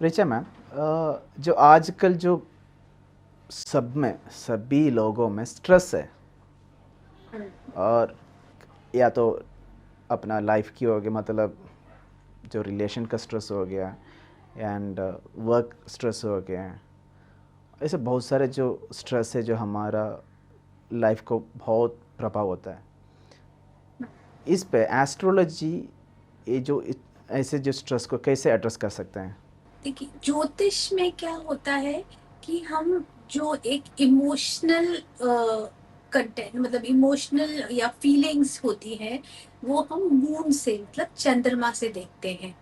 Richa ma'am, जो आजकल जो सब में सभी लोगों में स्ट्रेस है, हम्म, और या तो अपना लाइफ की हो गया, मतलब जो रिलेशन का स्ट्रेस हो गया, एंड वर्क स्ट्रेस हो गया। ऐसे बहुत सारे जो स्ट्रेस है जो हमारा लाइफ को बहुत प्रभाव होता है। इस पे एस्ट्रोलॉजी ये जो ऐसे जो स्ट्रेस को कैसे एड्रेस कर सकते हैं? देखिए ज्योतिष में क्या होता है कि हम जो एक इमोशनल कंटेंट मतलब इमोशनल या फीलिंग्स होती है वो हम मून से मतलब चंद्रमा से देखते हैं।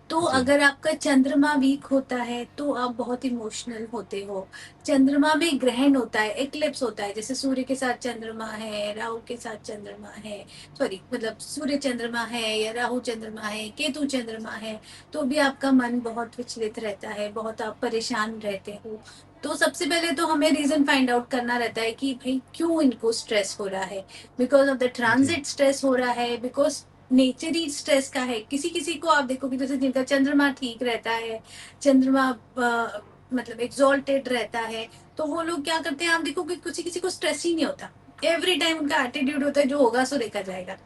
तो जी। अगर आपका चंद्रमा वीक होता है तो आप बहुत इमोशनल होते हो। चंद्रमा में ग्रहण होता है, एक्लिप्स होता है, जैसे सूर्य के साथ चंद्रमा है, राहु के साथ चंद्रमा है, सॉरी मतलब सूर्य चंद्रमा है या राहु चंद्रमा है, केतु चंद्रमा है, तो भी आपका मन बहुत विचलित रहता है, बहुत आप परेशान रहते हो। तो सबसे पहले तो हमें रीजन फाइंड आउट करना रहता है कि भाई क्यों इनको स्ट्रेस हो रहा है। बिकॉज ऑफ द जी। ट्रांजिट स्ट्रेस हो रहा है, बिकॉज नेचर ही स्ट्रेस का है। किसी किसी को आप देखोगे जैसे जिनका चंद्रमा ठीक रहता है, चंद्रमा मतलब एक्सॉल्टेड रहता है, तो वो लोग क्या करते हैं, आप देखोगे किसी किसी को स्ट्रेस ही नहीं होता। एवरी टाइम उनका एटीट्यूड होता है जो होगा सो देखा जाएगा।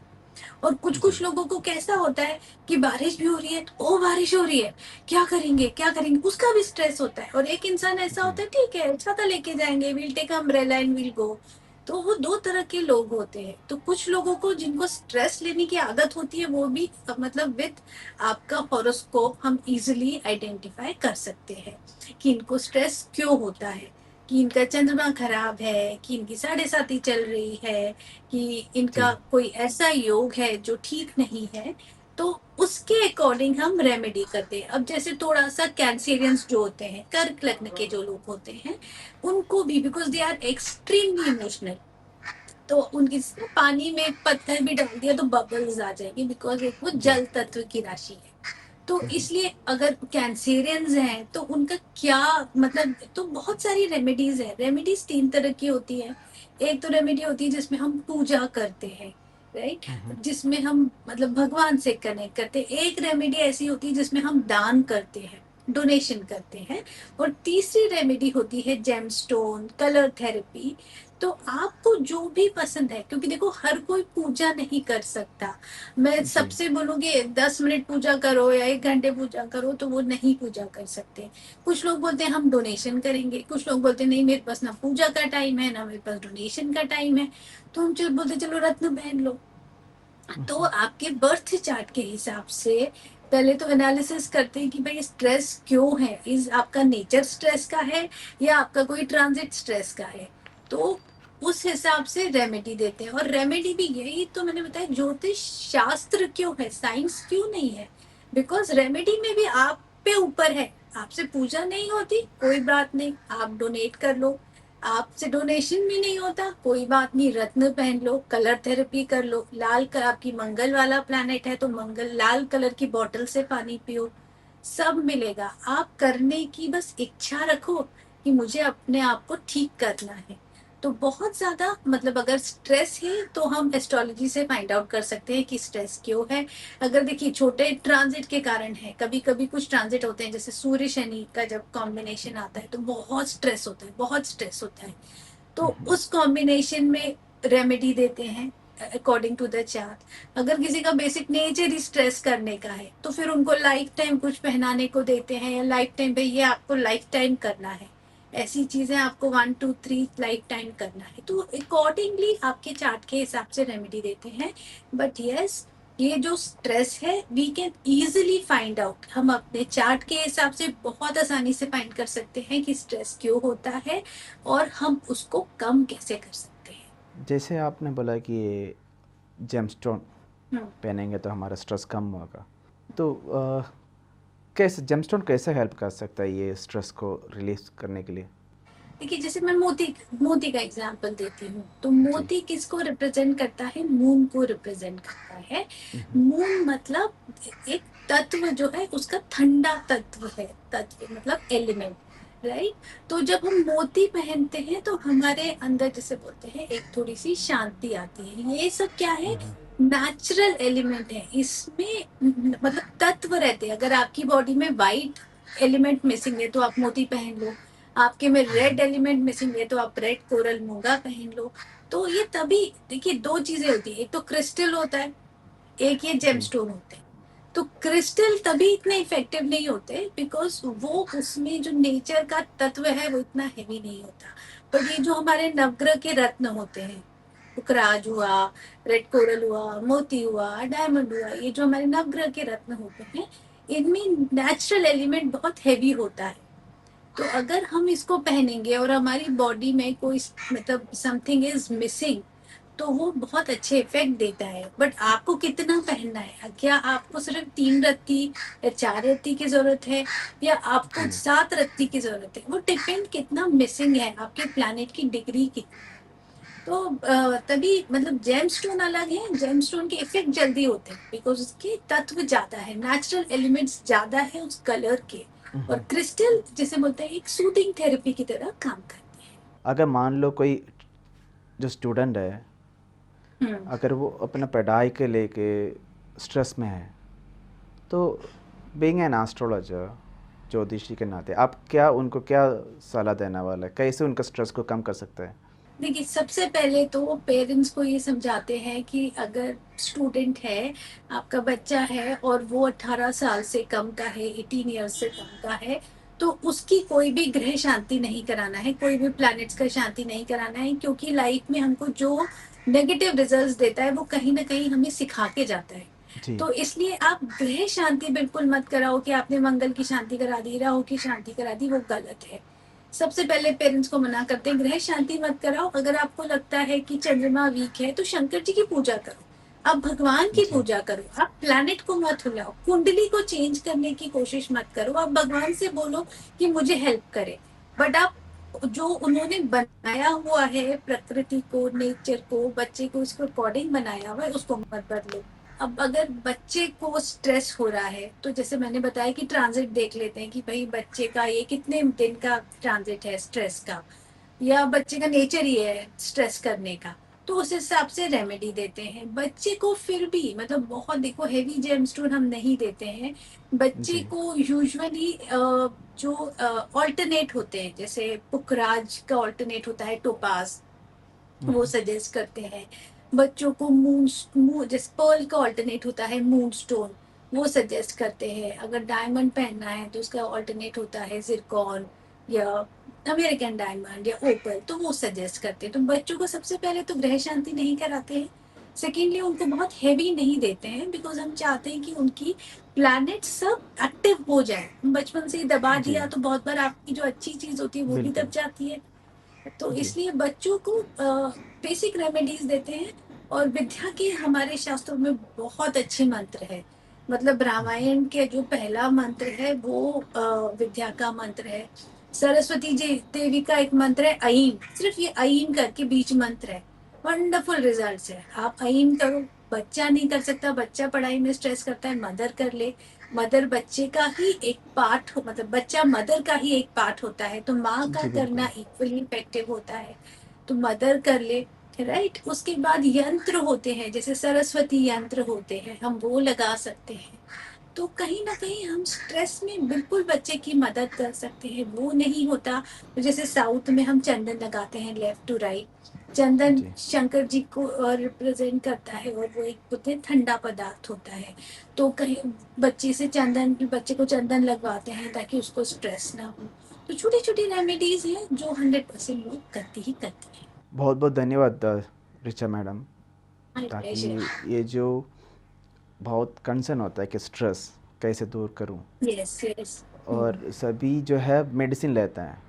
और कुछ जी। कुछ लोगों को कैसा होता है कि बारिश भी हो रही है तो ओ बारिश हो रही है, क्या करेंगे क्या करेंगे, उसका भी स्ट्रेस होता है। और एक इंसान ऐसा जी। होता है ठीक है छाता लेके जाएंगे, will take umbrella and will go. तो वो दो तरह के लोग होते हैं। तो कुछ लोगों को जिनको स्ट्रेस लेने की आदत होती है वो भी मतलब विद आपका हॉरोस्कोप हम इजिली आइडेंटिफाई कर सकते हैं कि इनको स्ट्रेस क्यों होता है, कि इनका चंद्रमा खराब है, कि इनकी साढ़े साती चल रही है, कि इनका जी। कोई ऐसा योग है जो ठीक नहीं है। तो उसके अकॉर्डिंग हम रेमेडी करते हैं। अब जैसे थोड़ा सा कैंसेरियंस जो होते हैं, कर्क लग्न के जो लोग होते हैं, उनको भी because they are extremely emotional, तो उनकी पानी में पत्थर भी डाल दिया तो बबल्स आ जाएंगे, बिकॉज एक वो जी। जल तत्व की राशि है। तो इसलिए अगर कैंसेरियंस हैं तो उनका क्या मतलब, तो बहुत सारी रेमेडीज है। रेमेडीज तीन तरह की होती है। एक तो रेमेडी होती है जिसमें हम पूजा करते हैं, राइट, जिसमें हम मतलब भगवान से कनेक्ट करते हैं। एक रेमेडी ऐसी होती है जिसमें हम दान करते हैं, डोनेशन करते हैं। और तीसरी रेमेडी होती है जेमस्टोन कलर थेरेपी। तो आपको जो भी पसंद है, क्योंकि देखो हर कोई पूजा नहीं कर सकता। मैं जी। सबसे बोलूंगी 10 मिनट पूजा करो या 1 घंटे पूजा करो तो वो नहीं पूजा कर सकते। कुछ लोग बोलते हैं हम डोनेशन करेंगे, कुछ लोग बोलते हैं नहीं मेरे पास ना पूजा का टाइम है ना मेरे पास डोनेशन का टाइम है। तो हम चलो बोलते चलो रत्न पहन लो। तो आपके बर्थ चार्ट के हिसाब से पहले तो एनालिसिस करते हैं कि भाई स्ट्रेस क्यों है, इज आपका नेचर स्ट्रेस का है या आपका कोई ट्रांजिट स्ट्रेस का है। तो उस हिसाब से रेमेडी देते हैं। और रेमेडी भी यही तो मैंने बताया, ज्योतिष शास्त्र क्यों है, साइंस क्यों नहीं है। बिकॉज रेमेडी में भी आप पे ऊपर है। आपसे पूजा नहीं होती कोई बात नहीं, आप डोनेट कर लो। आपसे डोनेशन भी नहीं होता कोई बात नहीं, रत्न पहन लो, कलर थेरेपी कर लो, लाल कलर आपकी मंगल वाला प्लैनेट है तो मंगल लाल कलर की बोतल से पानी पियो, सब मिलेगा। आप करने की बस इच्छा रखो कि मुझे अपने आप को ठीक करना है। तो बहुत ज्यादा मतलब अगर स्ट्रेस है तो हम एस्ट्रोलॉजी से फाइंड आउट कर सकते हैं कि स्ट्रेस क्यों है। अगर देखिए छोटे ट्रांजिट के कारण है, कभी कभी कुछ ट्रांजिट होते हैं जैसे सूर्य शनि का जब कॉम्बिनेशन आता है तो बहुत स्ट्रेस होता है, बहुत स्ट्रेस होता है। तो उस कॉम्बिनेशन में रेमेडी देते हैं अकॉर्डिंग टू द चार्ट। अगर किसी का बेसिक नेचर ही स्ट्रेस करने का है तो फिर उनको लाइफ टाइम कुछ पहनाने को देते हैं, या लाइफ टाइम पे ये आपको लाइफ टाइम करना है, ऐसी चीजें आपको 1 2 3 लाइफ टाइम करना है, तो अकॉर्डिंगली आपके चार्ट के हिसाब से रेमेडी देते हैं। बट यस, ये जो स्ट्रेस है we can easily find out, हम अपने चार्ट के हिसाब से बहुत आसानी से फाइंड कर सकते हैं कि स्ट्रेस क्यों होता है और हम उसको कम कैसे कर सकते हैं। जैसे आपने बोला कि ये जेमस्टोन हम्म, पहनेंगे तो हमारा स्ट्रेस कम होगा, तो कैसे जेमस्टोन कैसे हेल्प कर सकता है ये स्ट्रेस को रिलीज करने के लिए? देखिए जैसे मैं मोती मोती का एग्जांपल देती हूँ, तो जी। मोती किसको रिप्रेजेंट करता है, मून को रिप्रेजेंट करता है। मून मतलब एक तत्व जो है उसका ठंडा तत्व है, तत्व मतलब एलिमेंट, राइट। तो जब हम मोती पहनते हैं तो हमारे अंदर जैसे बोलते हैं एक थोड़ी सी शांति आती है। ये सब क्या है, नेचुरल एलिमेंट है इसमें, मतलब तत्व रहते हैं। अगर आपकी बॉडी में वाइट एलिमेंट मिसिंग है तो आप मोती पहन लो, आपके में रेड एलिमेंट मिसिंग है तो आप रेड कोरल मूंगा पहन लो। तो ये तभी, देखिए दो चीजें होती है, एक तो क्रिस्टल होता है, एक ये जी। जेमस्टोन होते हैं। तो क्रिस्टल तभी इतने इफेक्टिव नहीं होते बिकॉज वो उसमें जो नेचर का तत्व है वो इतना हैवी नहीं होता। पर ये जो हमारे नवग्रह के रत्न होते हैं, पुखराज हुआ, रेड कोरल हुआ, मोती हुआ, डायमंड हुआ, ये जो हमारे नवग्रह के रत्न होते हैं, इनमें नेचुरल एलिमेंट बहुत हैवी होता है। तो अगर हम इसको पहनेंगे और हमारी बॉडी में कोई मतलब समथिंग इज मिसिंग, तो वो बहुत अच्छे इफेक्ट देता है। बट आपको कितना पहनना है, क्या आपको सिर्फ 3 रत्ती या 4 रत्ती की जरूरत है, या आपको जी। 7 रत्ती की जरूरत है, वो डिपेंड कितना मिसिंग है, आपके प्लानिट की डिग्री कितनी है। तो तभी मतलब जेमस्टोन अलग है, जेमस्टोन के इफेक्ट जल्दी होते हैं बिकॉज उसके तत्व ज्यादा है, नेचुरल एलिमेंट्स ज्यादा है उस कलर के। और क्रिस्टल जिसे बोलते हैं एक सूदिंग थेरेपी की तरह काम करती अगर मान लो कोई जो स्टूडेंट है, है। अगर वो अपना पढ़ाई के लेके स्ट्रेस में है, तो बीइंग एन एस्ट्रोलॉजर, ज्योतिषी के नाते आप क्या उनको क्या सलाह देने वाला है, कैसे उनका स्ट्रेस को कम कर सकते हैं? देखिए सबसे पहले तो वो पेरेंट्स को ये समझाते हैं कि अगर स्टूडेंट है, आपका बच्चा है और वो 18 साल से कम का है, 18 ईयर्स से कम का है, तो उसकी कोई भी ग्रह शांति नहीं कराना है, कोई भी प्लैनेट्स का शांति नहीं कराना है, क्योंकि लाइफ में हमको जो नेगेटिव रिजल्ट्स देता है वो कहीं ना कहीं हमें सिखा के जाता है। जी। तो इसलिए आप ग्रह शांति बिल्कुल मत कराओ कि आपने मंगल की शांति करा दी, राहु की शांति करा दी, वो गलत है। सबसे पहले पेरेंट्स को मना करते हैं ग्रह शांति मत कराओ। अगर आपको लगता है कि चंद्रमा वीक है तो शंकर जी की पूजा करो, आप भगवान की जी। पूजा करो, आप प्लैनेट को मत हिलाओ, कुंडली को चेंज करने की कोशिश मत करो, आप भगवान से बोलो कि मुझे हेल्प करे। बट आप जो उन्होंने बनाया हुआ है प्रकृति को, नेचर को, बच्चे को इसके अकॉर्डिंग बनाया हुआ है, उसको मत बदलो। अब अगर बच्चे को स्ट्रेस हो रहा है तो जैसे मैंने बताया कि ट्रांजिट देख लेते हैं कि भाई बच्चे का ये कितने दिन का ट्रांजिट है स्ट्रेस का, या बच्चे का नेचर ही है स्ट्रेस करने का, तो उस हिसाब से रेमेडी देते हैं बच्चे को। फिर भी मतलब बहुत देखो हेवी जेमस्टोन हम नहीं देते हैं बच्चे जी। को। यूजुअली जो ऑल्टरनेट होते हैं, जैसे पुखराज का ऑल्टरनेट होता है टोपाज, वो सजेस्ट करते हैं। बच्चों को मून जैसे पर्ल का ऑल्टरनेट होता है मून स्टोन, वो सजेस्ट करते हैं। अगर डायमंड पहनना है तो उसका ऑल्टरनेट होता है जिरकॉन या अमेरिकन डायमंड या ओपल, तो वो सजेस्ट करते हैं। तो बच्चों को सबसे पहले तो ग्रह शांति नहीं कराते हैं, सेकेंडली उनको बहुत हैवी नहीं देते हैं बिकॉज हम चाहते हैं कि उनकी प्लैनेट सब एक्टिव हो जाए। बचपन से ही दबा जी। दिया तो बहुत बार आपकी जो अच्छी चीज होती है वो भी दब बिल्कुल। जाती है। तो जी। इसलिए बच्चों को बेसिक रेमेडीज देते हैं। और विद्या के हमारे शास्त्रों में बहुत अच्छे मंत्र है, मतलब रामायण के जो पहला मंत्र है वो विद्या का मंत्र है। सरस्वती जी देवी का एक मंत्र है अईम, सिर्फ ये अईम करके बीच मंत्र है, वंडरफुल रिजल्ट्स है। आप अईम करो, बच्चा नहीं कर सकता, बच्चा पढ़ाई में स्ट्रेस करता है, मदर कर ले। मदर बच्चे का ही एक पार्ट हो, मतलब बच्चा मदर का ही एक पार्ट होता है, तो माँ का जी। करना बिल्कुल। इक्वली इफेक्टिव होता है। तो मदर कर ले, राइट। उसके बाद यंत्र होते हैं, जैसे सरस्वती यंत्र होते हैं, हम वो लगा सकते हैं। तो कहीं ना कहीं हम स्ट्रेस में बिल्कुल बच्चे की मदद कर सकते हैं। वो नहीं होता तो जैसे साउथ में हम चंदन लगाते हैं लेफ्ट टू राइट, चंदन जी। शंकर जी को रिप्रेजेंट करता है और वो एक बोलते हैं ठंडा पदार्थ होता है। तो कहीं बच्चे को चंदन लगवाते हैं ताकि उसको स्ट्रेस ना हो। तो छोटी छोटी रेमेडीज हैं जो 100% लोग करते ही करते हैं। बहुत बहुत धन्यवाद ऋचा मैडम, माय ताकि प्लेजर। ये जो बहुत कंसर्न होता है कि स्ट्रेस कैसे दूर करूं, यस यस। और सभी जो है मेडिसिन लेते हैं।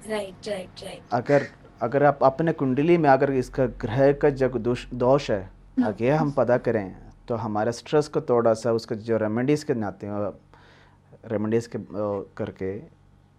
Right right right. अगर अगर आप अपने कुंडली में अगर इसका ग्रह का जब दोष है, अगर हम पता करें, तो हमारे स्ट्रेस को थोड़ा सा उसका जो रेमेडीज़ के नाते हैं, रेमेडीज़ के करके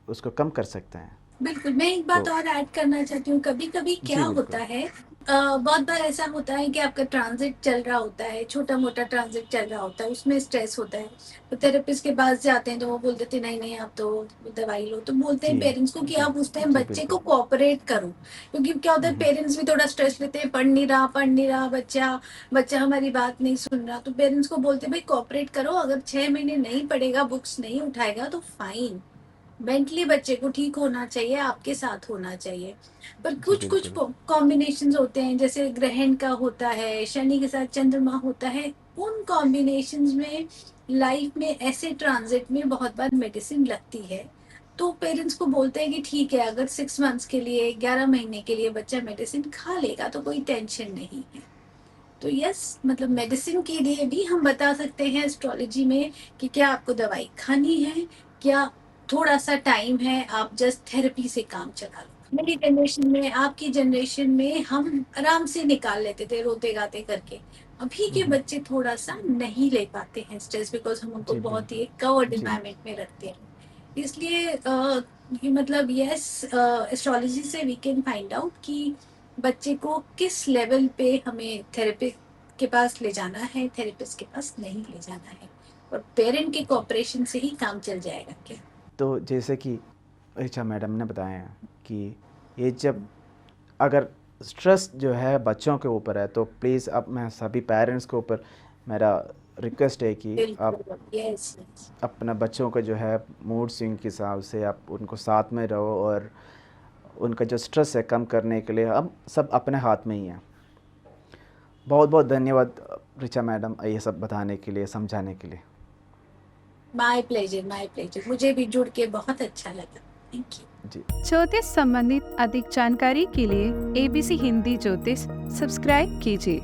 उसको कम कर सकते हैं। बिल्कुल, मैं एक बात तो और ऐड करना चाहती हूँ, कभी-कभी क्या जी होता बिल्कुल। है, बहुत बार ऐसा होता है कि आपका ट्रांज़िट चल रहा होता है, छोटा-मोटा ट्रांज़िट चल रहा होता है, उसमें स्ट्रेस होता है। तो थेरेपिस्ट के पास जाते हैं तो वो बोल देते हैं नहीं-नहीं आप तो दवाई लो। तो बोलते हैं जी, पेरेंट्स को कि जी, आप उस टाइम जी, बच्चे को बिल्कुल। कोऑपरेट करो। क्योंकि क्या होता है हुँ, पेरेंट्स भी थोड़ा स्ट्रेस लेते हैं, पढ़ नहीं रहा बच्चा, बच्चा हमारी बात नहीं सुन रहा। तो पेरेंट्स को बोलते हैं भई कोऑपरेट करो, अगर 6 महीने नहीं पढ़ेगा, बुक्स नहीं उठाएगा तो फाइन। मेंटली बच्चे को ठीक होना चाहिए, आपके साथ होना चाहिए। पर जी, कुछ-कुछ बिल्कुल। कॉम्बिनेशंस होते हैं, जैसे ग्रहण का होता है, शनि के साथ चंद्रमा होता है, उन कॉम्बिनेशंस में लाइफ में ऐसे ट्रांज़िट में बहुत बार मेडिसिन लगती है। तो पेरेंट्स को बोलते हैं कि ठीक है, अगर 6 मंथ्स के लिए, 11 महीने के लिए बच्चा मेडिसिन खा लेगा तो कोई टेंशन नहीं है। तो यस, मतलब मेडिसिन के लिए भी हम बता सकते हैं एस्ट्रोलॉजी में कि क्या आपको दवाई खानी है, क्या थोड़ा-सा टाइम है, आप जस्ट थेरेपी से काम चला लो। मेरी जनरेशन में, आपकी जनरेशन में हम आराम से निकाल लेते थे रोते-गाते करके। अभी हुँ, के हुँ। बच्चे थोड़ा-सा नहीं ले पाते हैं स्ट्रेस, बिकॉज़ हम उनको जी, बहुत ही बिल्कुल। एक कवर्ड जी, एनवायरनमेंट में रखते हैं। इसलिए ये मतलब यस, एस्ट्रोलॉजी से वी कैन फाइंड आउट कि बच्चे को किस लेवल पे हमें थेरेपी के पास ले जाना है, थेरेपिस्ट के पास नहीं ले जाना है, और पेरेंट के जी। कोऑपरेशन से ही काम चल जाएगा क्या? तो जैसे कि ऋचा मैडम ने बताया कि ये जब अगर स्ट्रेस जो है बच्चों के ऊपर है तो प्लीज़ अब मैं सभी पेरेंट्स के ऊपर मेरा रिक्वेस्ट है कि आप बिल्कुल, यस, यस। अपना बच्चों का जो है मूड स्विंग के हिसाब से आप उनको साथ में रहो और उनका जो स्ट्रेस है कम करने के लिए हम सब अपने हाथ में ही हैं। बहुत बहुत धन्यवाद ऋचा मैडम ये सब बताने के लिए, समझाने के लिए। My pleasure, my pleasure. मुझे भी जुड़ के बहुत अच्छा लगा। Thank you. जी। ज्योतिष संबंधित अधिक जानकारी के लिए ABC हिंदी ज्योतिष सब्सक्राइब कीजिए।